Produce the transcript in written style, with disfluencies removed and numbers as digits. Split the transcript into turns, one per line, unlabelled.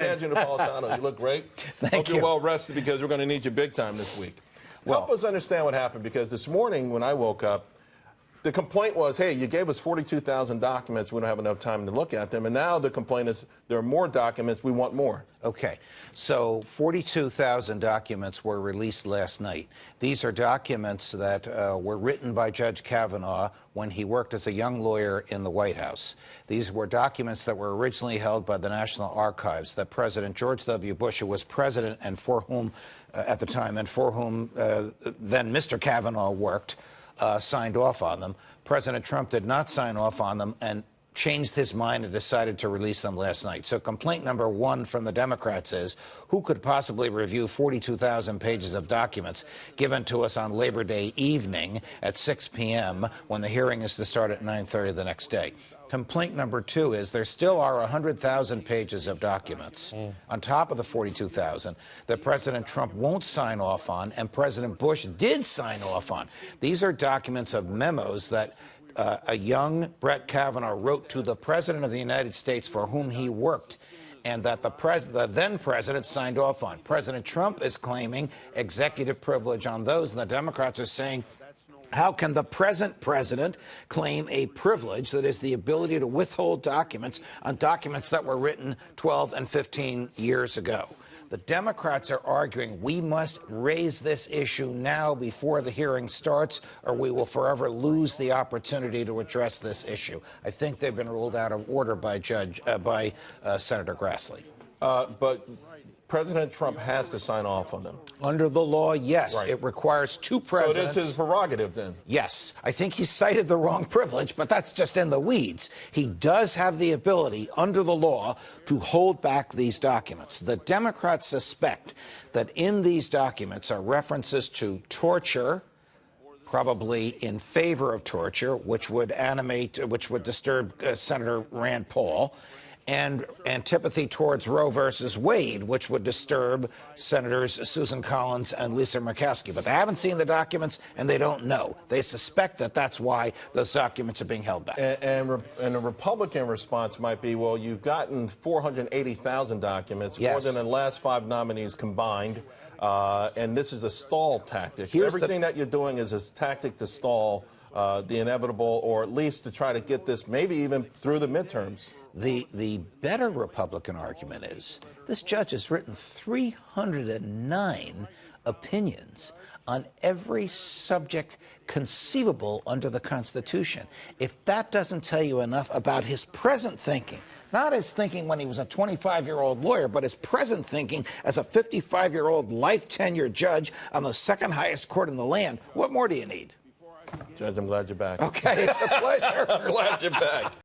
Angelo Napolitano, you look great.
Thank you.
Hope you're well rested because we're going to need you big time this week. Help us understand what happened, because this morning when I woke up, the complaint was, hey, you gave us 42,000 documents. We don't have enough time to look at them. And now the complaint is there are more documents. We want more.
Okay. So 42,000 documents were released last night. These are documents that were written by Judge Kavanaugh when he worked as a young lawyer in the White House. These were documents that were originally held by the National Archives that President George W. Bush, who was president and for whom, at the time, and for whom then Mr. Kavanaugh worked, signed off on them. President Trump did not sign off on them and changed his mind and decided to release them last night. So complaint number one from the Democrats is, who could possibly review 42,000 pages of documents given to us on Labor Day evening at 6 p.m. when the hearing is to start at 9:30 the next day? Complaint number two is there still are 100,000 pages of documents on top of the 42,000 that President Trump won't sign off on and President Bush did sign off on. These are documents of memos that a young Brett Kavanaugh wrote to the President of the United States for whom he worked, and that the then president signed off on. President Trump is claiming executive privilege on those, and the Democrats are saying, how can the present president claim a privilege that is the ability to withhold documents on documents that were written 12 and 15 years ago? The Democrats are arguing we must raise this issue now before the hearing starts, or we will forever lose the opportunity to address this issue. I think they've been ruled out of order by Senator Grassley.
But President Trump has to sign off on them.
Under the law, yes.
Right.
It requires two presidents.
So it is his prerogative, then?
Yes. I think he cited the wrong privilege, but that's just in the weeds. He does have the ability, under the law, to hold back these documents. The Democrats suspect that in these documents are references to torture, probably in favor of torture, which would disturb Senator Rand Paul, and antipathy towards Roe versus Wade, which would disturb Senators Susan Collins and Lisa Murkowski. But they haven't seen the documents, and they don't know. They suspect that that's why those documents are being held back.
And a Republican response might be, well, you've gotten 480,000 documents,
yes,
more than the last 5 nominees combined, and this is a stall tactic. Everything that you're doing is a tactic to stall the inevitable, or at least to try to get this maybe even through the midterms.
The better Republican argument is this judge has written 309 opinions on every subject conceivable under the Constitution. If that doesn't tell you enough about his present thinking, not his thinking when he was a 25-year-old lawyer, but his present thinking as a 55-year-old life-tenured judge on the second highest court in the land, what more do you need?
Judge, I'm glad you're back.
Okay, it's a pleasure.
I'm glad you're back.